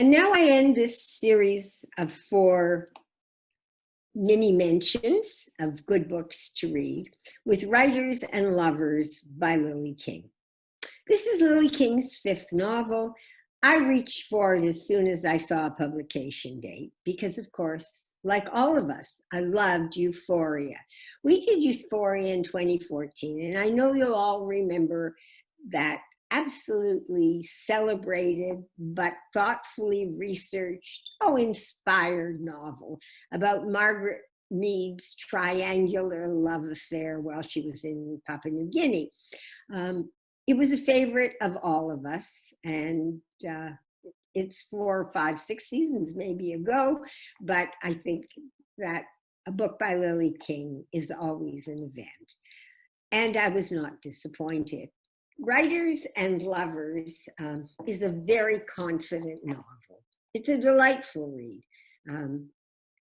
And now I end this series of 4 mini mentions of good books to read with Writers and Lovers by Lily King. This is Lily King's 5th novel. I reached for it as soon as I saw a publication date because, of course, like all of us, I loved Euphoria. We did Euphoria in 2014, and I know you'll all remember that absolutely celebrated but thoughtfully researched, inspired novel about Margaret Mead's triangular love affair while she was in Papua New Guinea. It was a favorite of all of us, and it's 4, 5, 6 seasons maybe ago, but I think that a book by Lily King is always an event. And I was not disappointed. Writers and Lovers is a very confident novel. It's a delightful read.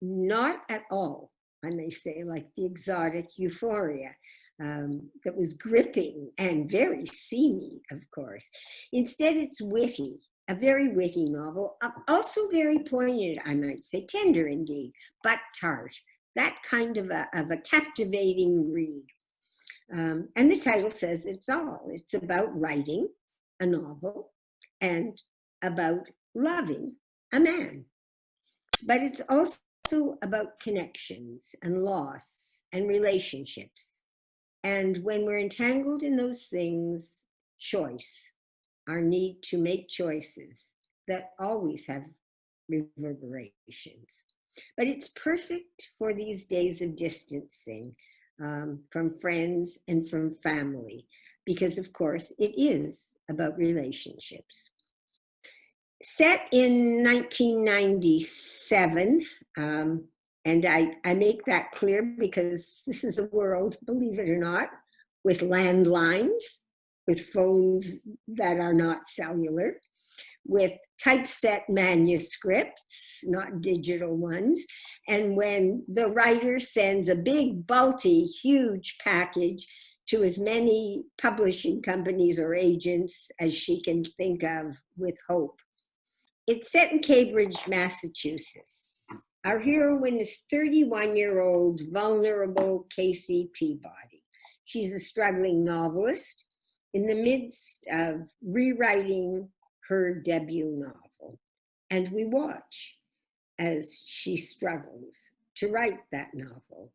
Not at all, I may say, like the exotic Euphoria. That was gripping and very seamy, of course. Instead, it's witty, a very witty novel, also very poignant, I might say, tender indeed, but tart. That kind of a captivating read. And the title says it's all. It's about writing a novel and about loving a man. But it's also about connections and loss and relationships. And when we're entangled in those things, choice, our need to make choices that always have reverberations. But it's perfect for these days of distancing from friends and from family, because of course it is about relationships. Set in 1997, and I make that clear because this is a world, believe it or not, with landlines, with phones that are not cellular, with typeset manuscripts, not digital ones. And when the writer sends a big, bulky, huge package to as many publishing companies or agents as she can think of with hope. It's set in Cambridge, Massachusetts. Our heroine is 31-year-old vulnerable Casey Peabody. She's a struggling novelist in the midst of rewriting her debut novel. And we watch as she struggles to write that novel.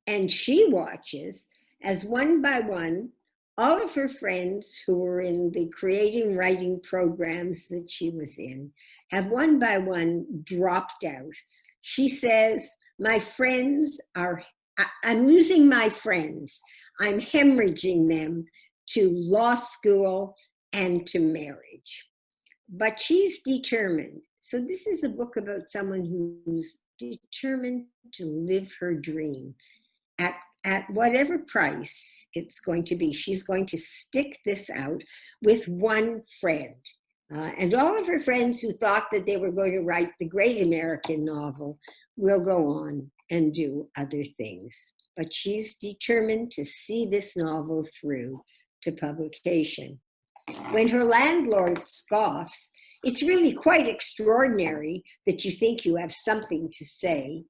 And she watches as one by one, all of her friends who were in the creating writing programs that she was in have one by one dropped out. She says, I'm losing my friends. I'm hemorrhaging them to law school and to marriage. But she's determined. So this is a book about someone who's determined to live her dream at whatever price it's going to be. She's going to stick this out with one friend. And all of her friends who thought that they were going to write the great American novel will go on and do other things. But she's determined to see this novel through to publication. When her landlord scoffs, it's really quite extraordinary that you think you have something to say.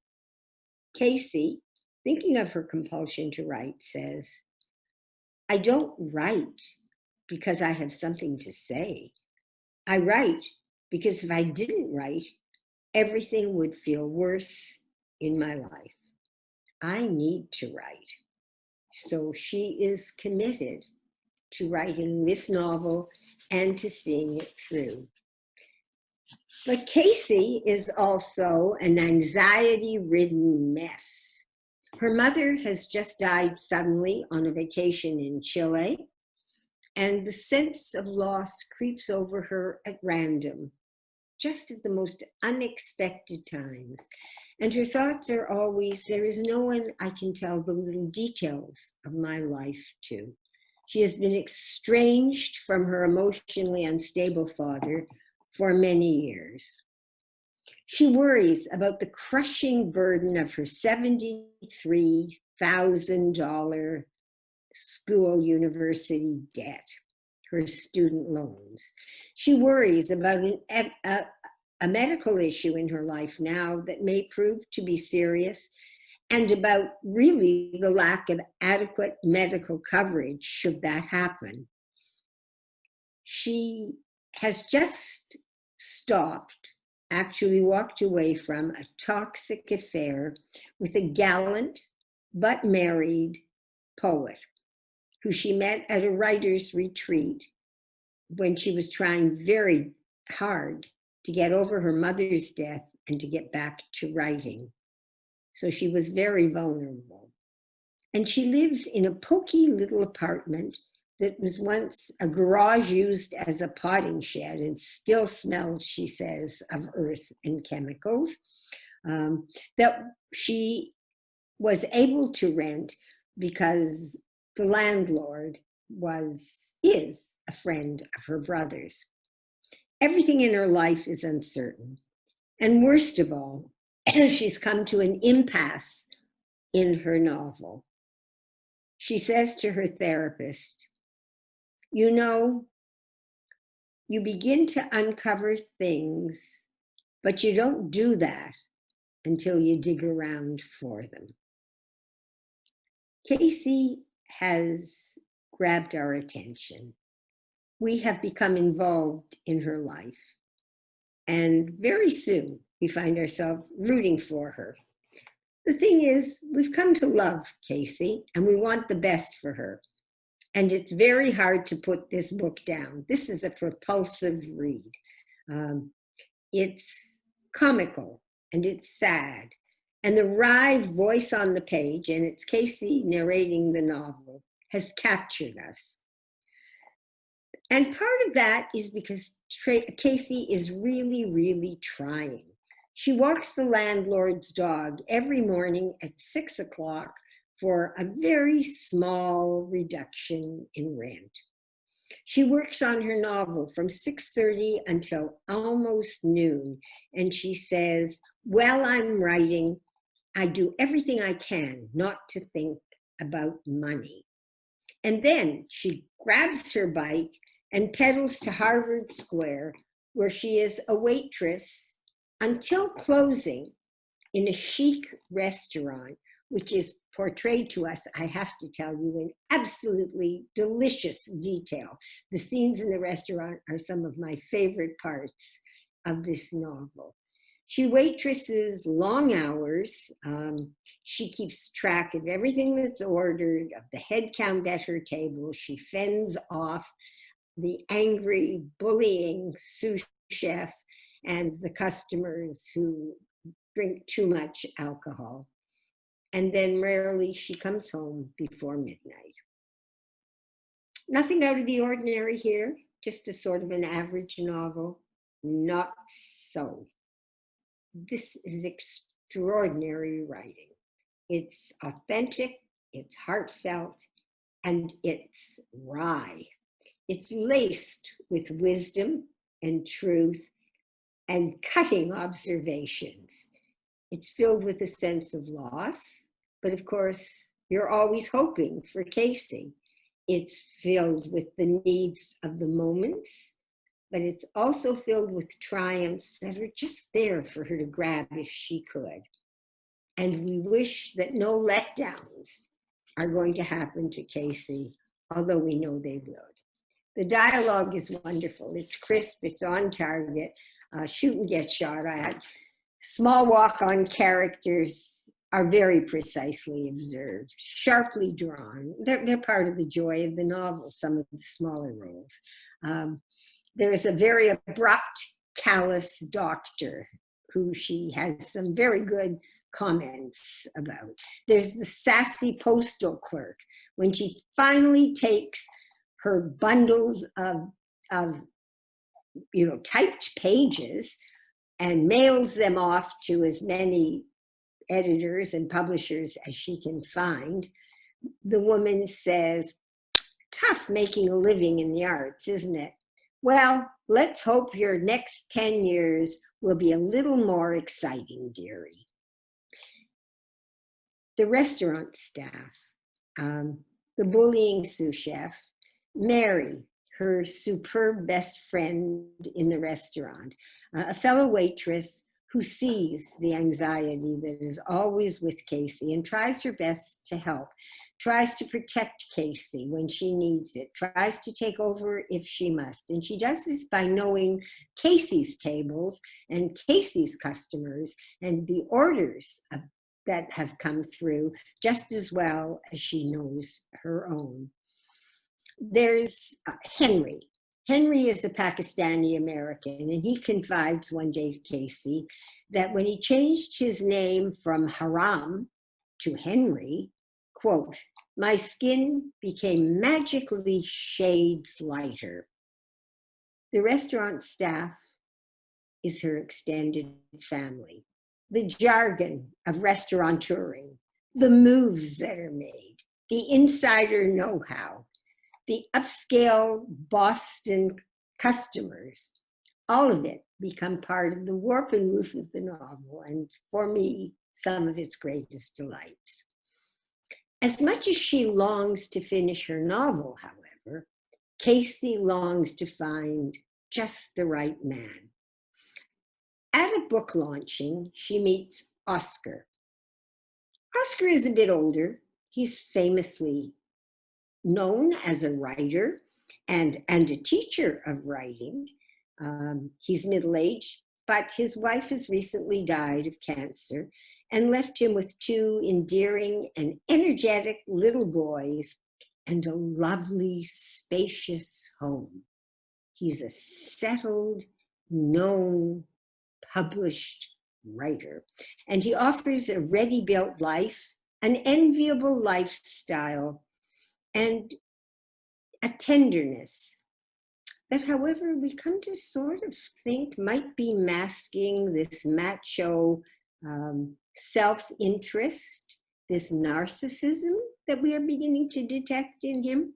Casey, thinking of her compulsion to write, says, I don't write because I have something to say. I write because if I didn't write, everything would feel worse in my life. I need to write. So she is committed to writing this novel and to seeing it through. But Casey is also an anxiety-ridden mess. Her mother has just died suddenly on a vacation in Chile, and the sense of loss creeps over her at random, just at the most unexpected times. And her thoughts are always, there is no one I can tell the little details of my life to. She has been estranged from her emotionally unstable father for many years. She worries about the crushing burden of her $73,000 school university debt, her student loans. She worries about a medical issue in her life now that may prove to be serious, and about really the lack of adequate medical coverage should that happen. She has just stopped, actually walked away from a toxic affair with a gallant but married poet who she met at a writer's retreat when she was trying very hard to get over her mother's death and to get back to writing. So she was very vulnerable. And she lives in a poky little apartment that was once a garage used as a potting shed and still smells, she says, of earth and chemicals, that she was able to rent because the landlord is a friend of her brother's. Everything in her life is uncertain. And worst of all, she's come to an impasse in her novel. She says to her therapist, you know, you begin to uncover things, but you don't do that until you dig around for them. Casey has grabbed our attention. We have become involved in her life. And very soon, we find ourselves rooting for her. The thing is, we've come to love Casey, and we want the best for her. And it's very hard to put this book down. This is a propulsive read. It's comical, and it's sad. And the wry voice on the page, and it's Casey narrating the novel, has captured us. And part of that is because Casey is really, really trying. She walks the landlord's dog every morning at 6 o'clock for a very small reduction in rent. She works on her novel from 6:30 until almost noon, and she says, while I'm writing, I do everything I can not to think about money. And then she grabs her bike and pedals to Harvard Square, where she is a waitress until closing in a chic restaurant, which is portrayed to us, I have to tell you, in absolutely delicious detail. The scenes in the restaurant are some of my favorite parts of this novel. She waitresses long hours. She keeps track of everything that's ordered, of the head count at her table. She fends off the angry, bullying sous chef and the customers who drink too much alcohol. And then rarely she comes home before midnight. Nothing out of the ordinary here, just a sort of an average novel. Not so. This is extraordinary writing. It's authentic, it's heartfelt, and it's wry. It's laced with wisdom and truth and cutting observations. It's filled with a sense of loss, but of course, you're always hoping for Casey. It's filled with the needs of the moments, but it's also filled with triumphs that are just there for her to grab if she could. And we wish that no letdowns are going to happen to Casey, although we know they will. The dialogue is wonderful. It's crisp, it's on target. Shoot and get shot at. Small walk-on characters are very precisely observed, sharply drawn. They're part of the joy of the novel, some of the smaller roles. There's a very abrupt, callous doctor who she has some very good comments about. There's the sassy postal clerk when she finally takes her bundles of typed pages and mails them off to as many editors and publishers as she can find. The woman says, tough making a living in the arts, isn't it? Well, let's hope your next 10 years will be a little more exciting, dearie. The restaurant staff, the bullying sous chef, Mary, her superb best friend in the restaurant, a fellow waitress who sees the anxiety that is always with Casey and tries her best to help, tries to protect Casey when she needs it, tries to take over if she must. And she does this by knowing Casey's tables and Casey's customers and the orders that have come through just as well as she knows her own. There's Henry. Henry is a Pakistani American, and he confides one day to Casey that when he changed his name from Haram to Henry, quote, "My skin became magically shades lighter." The restaurant staff is her extended family. The jargon of restaurateuring, the moves that are made, the insider know-how, the upscale Boston customers, all of it become part of the warp and woof of the novel, and for me, some of its greatest delights. As much as she longs to finish her novel, however, Casey longs to find just the right man. At a book launching, she meets Oscar. Oscar is a bit older. He's famously known as a writer and a teacher of writing. He's middle-aged, but his wife has recently died of cancer and left him with two endearing and energetic little boys and a lovely, spacious home. He's a settled, known, published writer, and he offers a ready-built life, an enviable lifestyle, and a tenderness that, however, we come to sort of think might be masking this macho self-interest, this narcissism that we are beginning to detect in him.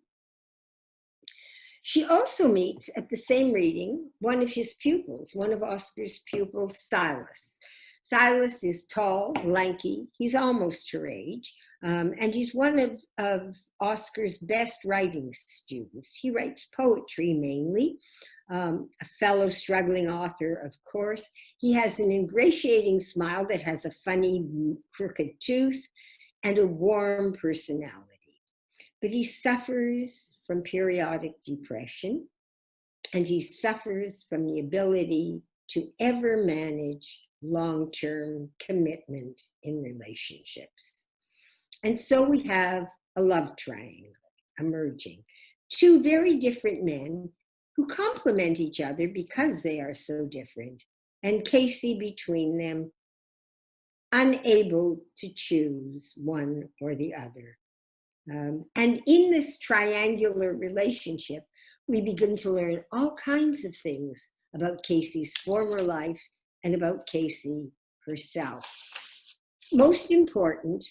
She also meets at the same reading one of his pupils, one of Oscar's pupils, Silas. Silas is tall, lanky, he's almost her age, and he's one of Oscar's best writing students. He writes poetry mainly, a fellow struggling author, of course. He has an ingratiating smile that has a funny crooked tooth and a warm personality. But he suffers from periodic depression, and he suffers from the ability to ever manage long-term commitment in relationships. And so we have a love triangle emerging. Two very different men who complement each other because they are so different, and Casey between them, unable to choose one or the other. And in this triangular relationship, we begin to learn all kinds of things about Casey's former life and about Casey herself. Most important,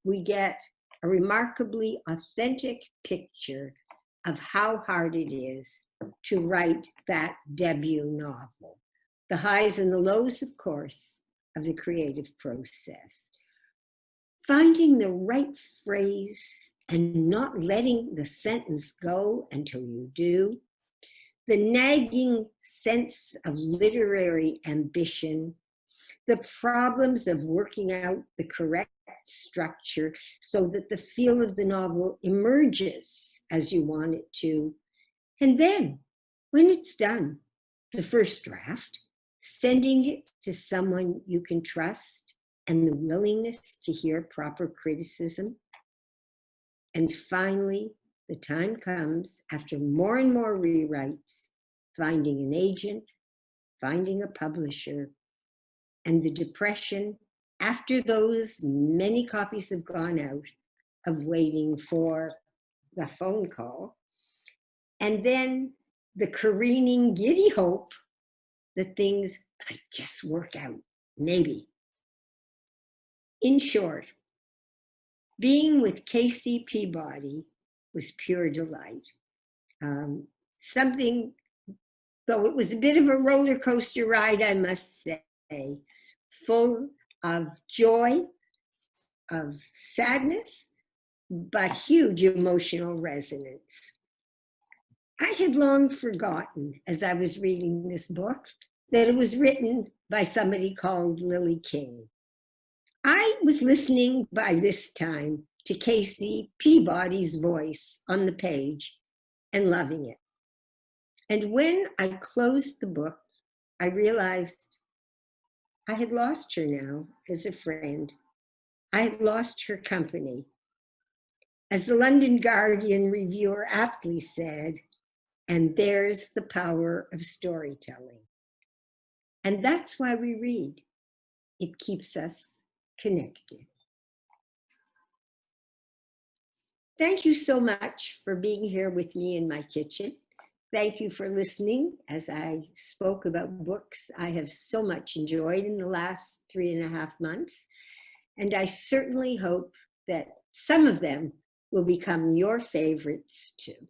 we get a remarkably authentic picture of how hard it is to write that debut novel. The highs and the lows, of course, of the creative process. Finding the right phrase and not letting the sentence go until you do. The nagging sense of literary ambition. The problems of working out the correct structure so that the feel of the novel emerges as you want it to. And then, when it's done, the first draft, sending it to someone you can trust, and the willingness to hear proper criticism. And finally, the time comes after more and more rewrites, finding an agent, finding a publisher, and the depression after those many copies have gone out of waiting for the phone call. And then the careening giddy hope that things might just work out, maybe. In short, being with Casey Peabody was pure delight. Something, though it was a bit of a roller coaster ride, I must say, full of joy, of sadness, but huge emotional resonance. I had long forgotten, as I was reading this book, that it was written by somebody called Lily King. I was listening by this time to Casey Peabody's voice on the page and loving it. And when I closed the book, I realized I had lost her now as a friend. I had lost her company. As the London Guardian reviewer aptly said, and there's the power of storytelling. And that's why we read. It keeps us connected. Thank you so much for being here with me in my kitchen. Thank you for listening as I spoke about books I have so much enjoyed in the last 3.5 months. And I certainly hope that some of them will become your favorites too.